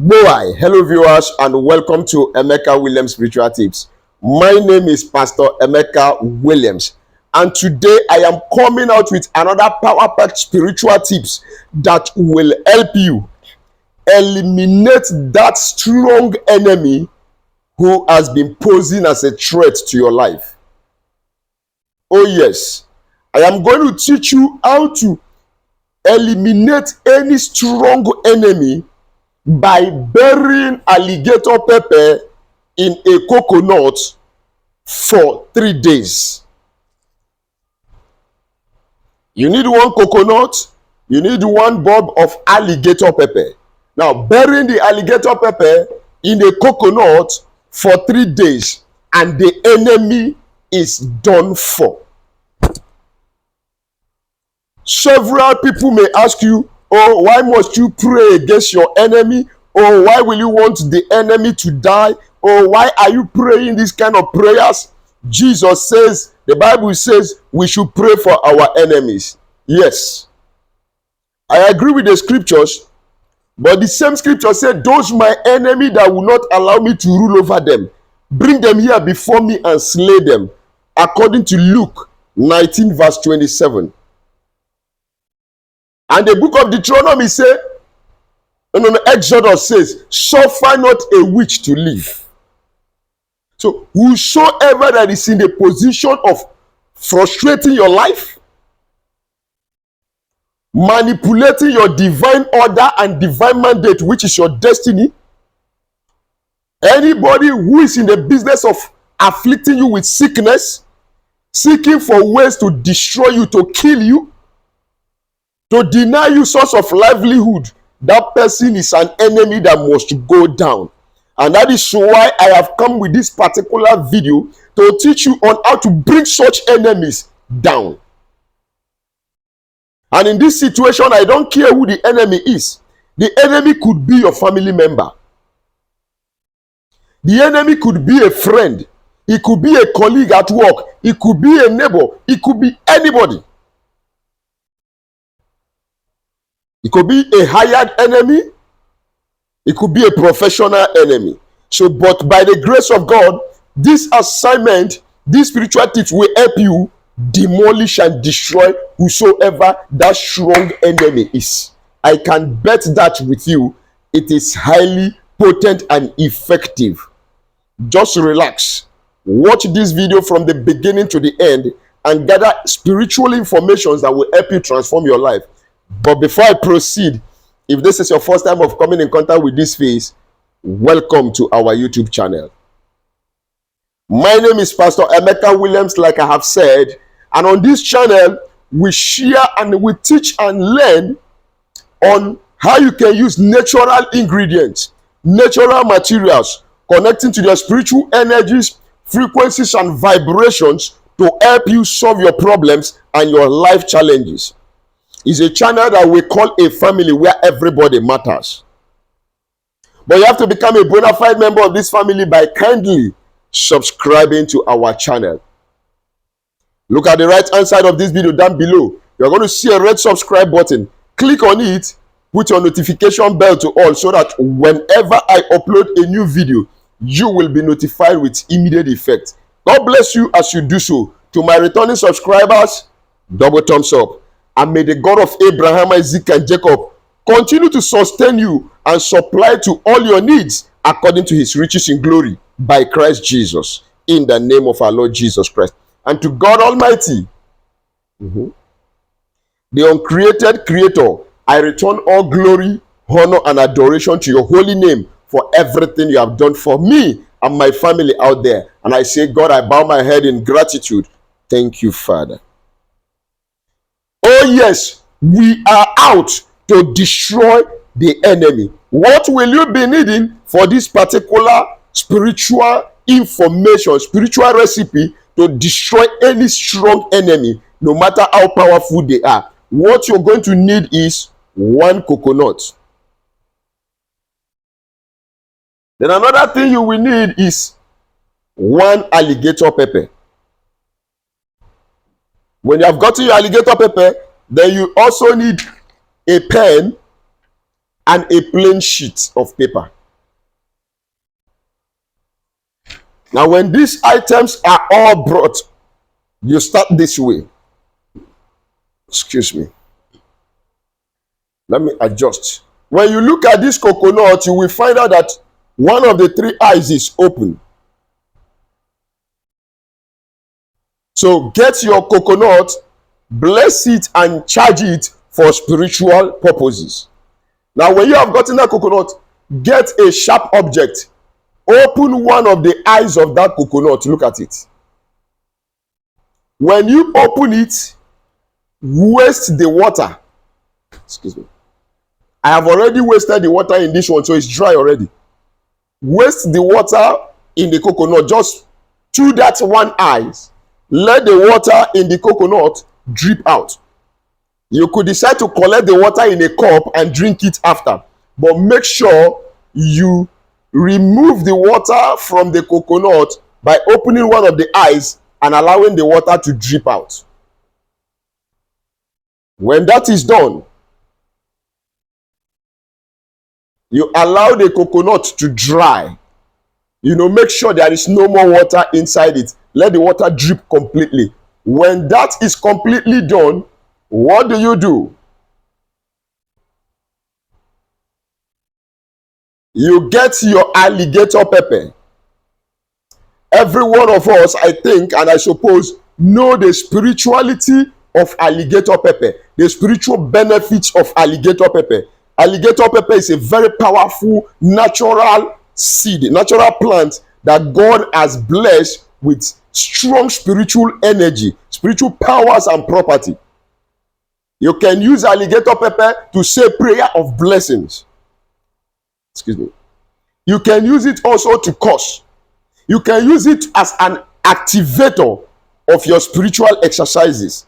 Boy, hello viewers and welcome to Emeka Williams Spiritual Tips. My name is Pastor Emeka Williams and today I am coming out with another power-packed spiritual tips that will help you eliminate that strong enemy who has been posing as a threat to your life. Oh yes, I am going to teach you how to eliminate any strong enemy by burying alligator pepper in a coconut for 3 days. You need one coconut, you need one bulb of alligator pepper. Now, burying the alligator pepper in a coconut for 3 days and the enemy is done for. Several people may ask you, oh, why must you pray against your enemy? Oh, why will you want the enemy to die? Oh, why are you praying this kind of prayers? Jesus says, the Bible says we should pray for our enemies. Yes, I agree with the scriptures, but the same scripture said, those my enemy that will not allow me to rule over them, bring them here before me and slay them, according to Luke 19 verse 27. And the book of Deuteronomy says, Exodus says, suffer not a witch to live. So whosoever that is in the position of frustrating your life, manipulating your divine order and divine mandate, which is your destiny, anybody who is in the business of afflicting you with sickness, seeking for ways to destroy you, to kill you, to deny you source of livelihood, that person is an enemy that must go down. And that is why I have come with this particular video to teach you on how to bring such enemies down. And in this situation, I don't care who the enemy is. The enemy could be your family member. The enemy could be a friend. It could be a colleague at work. It could be a neighbor. It could be anybody. It could be a hired enemy. It could be a professional enemy. So, but by the grace of God, this assignment, these spiritual tips will help you demolish and destroy whosoever that strong enemy is. I can bet that with you. It is highly potent and effective. Just relax. Watch this video from the beginning to the end and gather spiritual information that will help you transform your life. But before I proceed, if this is your first time of coming in contact with this face, welcome to our YouTube channel. My name is Pastor Emeka Williams, like I have said, and on this channel, we share and we teach and learn on how you can use natural ingredients, natural materials, connecting to their spiritual energies, frequencies, and vibrations to help you solve your problems and your life challenges. It's a channel that we call a family where everybody matters. But you have to become a bona fide member of this family by kindly subscribing to our channel. Look at the right hand side of this video down below. You're going to see a red subscribe button. Click on it, put your notification bell to all so that whenever I upload a new video, you will be notified with immediate effect. God bless you as you do so. To my returning subscribers, double thumbs up. And may the God of Abraham, Isaac, and Jacob continue to sustain you and supply to all your needs according to his riches in glory by Christ Jesus, in the name of our Lord Jesus Christ. And to God Almighty, the uncreated Creator, I return all glory, honor, and adoration to your holy name for everything you have done for me and my family out there. And I say, God, I bow my head in gratitude. Thank you, Father. Oh yes, we are out to destroy the enemy. What will you be needing for this particular spiritual information, spiritual recipe to destroy any strong enemy, no matter how powerful they are? What you're going to need is one coconut. Then another thing you will need is one alligator pepper. When you have gotten your alligator pepper, then you also need a pen and a plain sheet of paper. Now, when these items are all brought, you start this way. Excuse me. Let me adjust. When you look at this coconut, you will find out that one of the three eyes is open. So get your coconut, bless it, and charge it for spiritual purposes. Now, when you have gotten that coconut, get a sharp object. Open one of the eyes of that coconut. Look at it. When you open it, waste the water. Excuse me. I have already wasted the water in this one, so it's dry already. Waste the water in the coconut. Just through that one eye, let the water in the coconut drip out. You could decide to collect the water in a cup and drink it after, but make sure you remove the water from the coconut by opening one of the eyes and allowing the water to drip out. When that is done, you allow the coconut to dry. Make sure there is no more water inside it. Let the water drip completely. When that is completely done, what do? You get your alligator pepper. Every one of us, I think, and I suppose, know the spirituality of alligator pepper, the spiritual benefits of alligator pepper. Alligator pepper is a very powerful natural seed, natural plant that God has blessed with strong spiritual energy, spiritual powers and property. You can use alligator pepper to say prayer of blessings. Excuse me. You can use it also to curse. You can use it as an activator of your spiritual exercises.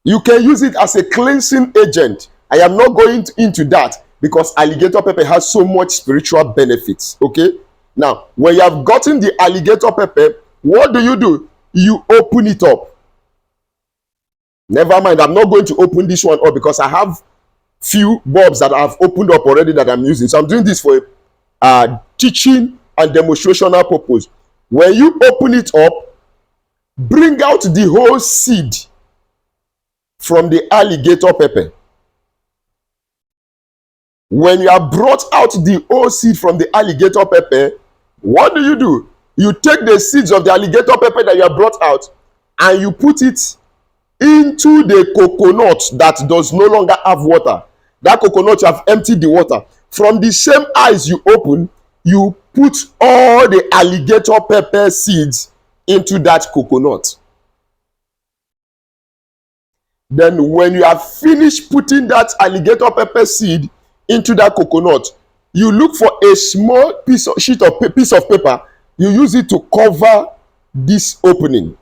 You can use it as a cleansing agent. I am not going into that because alligator pepper has so much spiritual benefits. Okay? Now, when you have gotten the alligator pepper, what do? You open it up. Never mind, I'm not going to open this one up because I have few bulbs that I've opened up already that I'm using. So I'm doing this for teaching and demonstrational purpose. When you open it up, bring out the whole seed from the alligator pepper. When you have brought out the whole seed from the alligator pepper, what do? You take the seeds of the alligator pepper that you have brought out and you put it into the coconut that does no longer have water. That coconut, you have emptied the water. From the same eyes you open, you put all the alligator pepper seeds into that coconut. Then when you have finished putting that alligator pepper seed into that coconut, you look for a small piece of paper. You use it to cover this opening.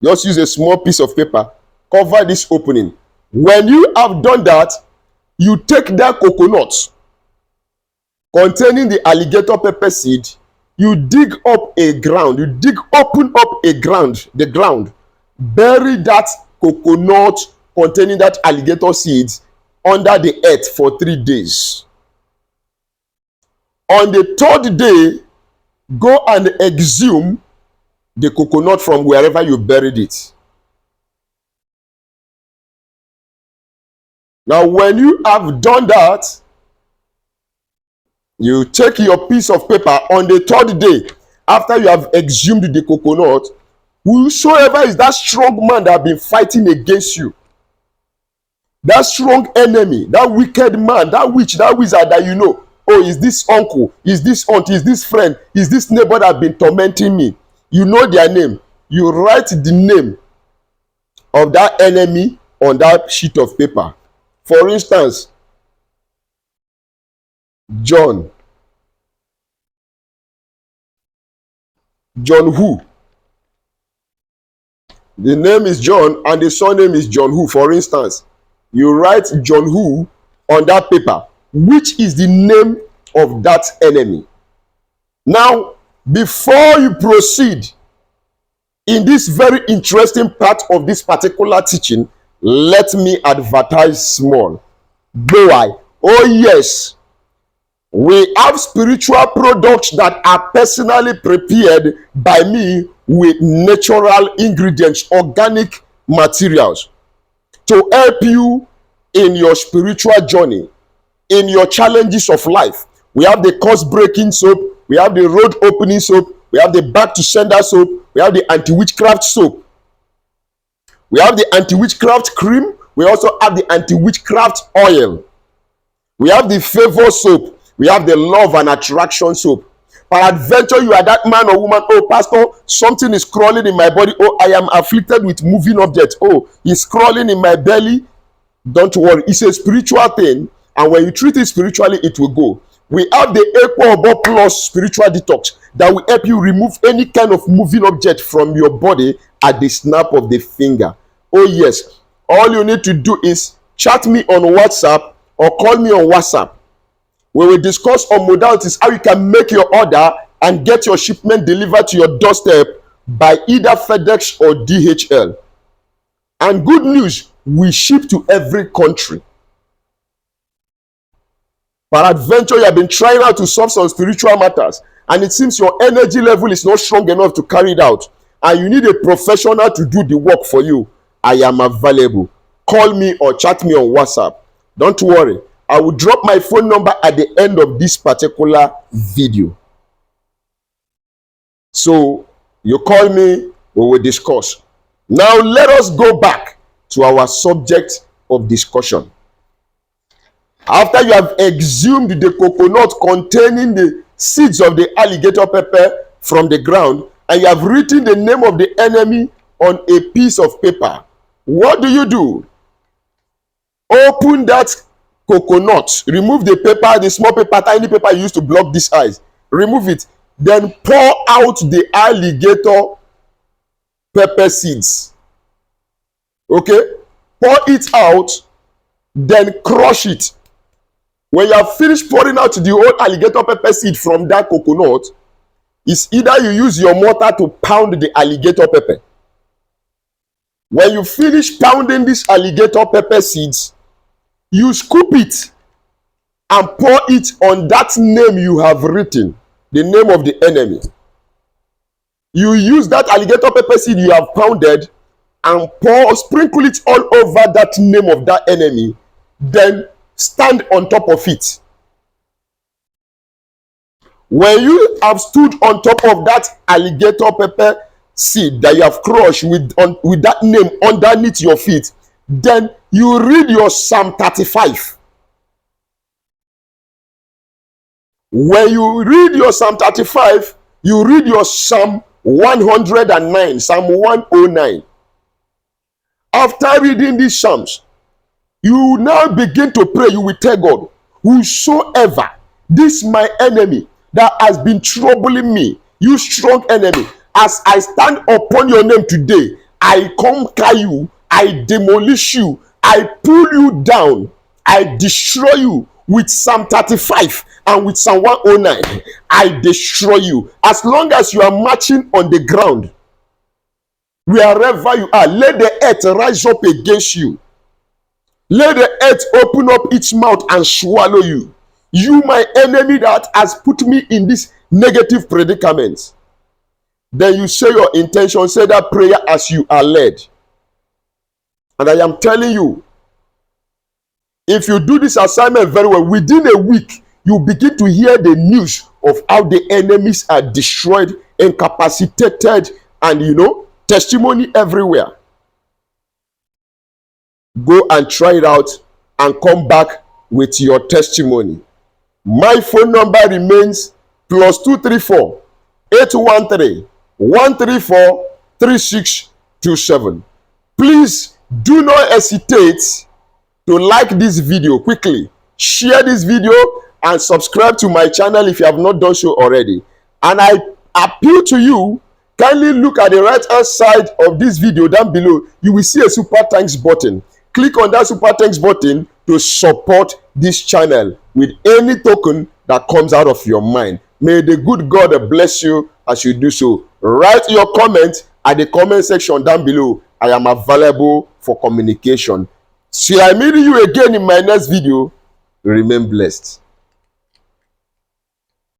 Just use a small piece of paper, cover this opening. When you have done that, you take that coconut containing the alligator pepper seed, you dig up a ground, open up the ground, bury that coconut containing that alligator seeds under the earth for 3 days. On the 3rd day, go and exhume the coconut from wherever you buried it. Now, when you have done that, you take your piece of paper on the 3rd day, after you have exhumed the coconut, whosoever is that strong man that has been fighting against you, that strong enemy, that wicked man, that witch, that wizard that you know, oh, is this uncle, is this aunt, is this friend, is this neighbor that has been tormenting me? You know their name. You write the name of that enemy on that sheet of paper. For instance, John. John who? The name is John and the surname is John who. For instance, you write John who on that paper, which is the name of that enemy. Now, before you proceed in this very interesting part of this particular teaching, let me advertise small. Boy, oh yes, we have spiritual products that are personally prepared by me with natural ingredients, organic materials to help you in your spiritual journey, in your challenges of life. We have the course breaking soap, we have the road opening soap, we have the back to sender soap, we have the anti-witchcraft soap, we have the anti-witchcraft cream, we also have the anti-witchcraft oil, we have the favor soap, we have the love and attraction soap. Peradventure you are that man or woman, oh pastor, something is crawling in my body, oh I am afflicted with moving objects, oh it's crawling in my belly. Don't worry, it's a spiritual thing, and when you treat it spiritually, it will go. We have the Equal Plus spiritual detox that will help you remove any kind of moving object from your body at the snap of the finger. Oh yes, all you need to do is chat me on WhatsApp or call me on WhatsApp. We will discuss on modalities, how you can make your order and get your shipment delivered to your doorstep by either FedEx or DHL. And good news, we ship to every country. Peradventure you have been trying out to solve some spiritual matters, and it seems your energy level is not strong enough to carry it out, and you need a professional to do the work for you. I am available. Call me or chat me on WhatsApp. Don't worry, I will drop my phone number at the end of this particular video. So you call me, we will discuss. Now let us go back to our subject of discussion. After you have exhumed the coconut containing the seeds of the alligator pepper from the ground, and you have written the name of the enemy on a piece of paper, what do? Open that coconut, remove the paper, the small paper, tiny paper you used to block these eyes, remove it, then pour out the alligator pepper seeds. Okay, pour it out, then crush it. When you have finished pouring out the whole alligator pepper seed from that coconut, it's either you use your mortar to pound the alligator pepper. When you finish pounding this alligator pepper seeds, you scoop it and pour it on that name you have written, the name of the enemy. You use that alligator pepper seed you have pounded and sprinkle it all over that name of that enemy, then stand on top of it. When you have stood on top of that alligator pepper seed that you have crushed with that name underneath your feet, then you read your Psalm 35. When you read your Psalm 35, you read your Psalm 109, Psalm 109. After reading these Psalms, you now begin to pray. You will tell God, whosoever this my enemy that has been troubling me, you strong enemy, as I stand upon your name today, I conquer you, I demolish you, I pull you down, I destroy you with Psalm 35 and with Psalm 109. I destroy you. As long as you are marching on the ground, wherever you are, let the earth rise up against you. Let the earth open up its mouth and swallow you. You, my enemy that has put me in this negative predicament. Then you say your intention, say that prayer as you are led. And I am telling you, if you do this assignment very well, within a week, you begin to hear the news of how the enemies are destroyed, incapacitated, and testimony everywhere. Go and try it out and come back with your testimony. My phone number remains +234 813 134 3627. Please do not hesitate to like this video quickly. Share this video and subscribe to my channel if you have not done so already. And I appeal to you, kindly look at the right hand side of this video down below. You will see a super thanks button. Click on that super thanks button to support this channel with any token that comes out of your mind. May the good God bless you as you do so. Write your comment at the comment section down below. I am available for communication. Till I meet you again in my next video, remain blessed.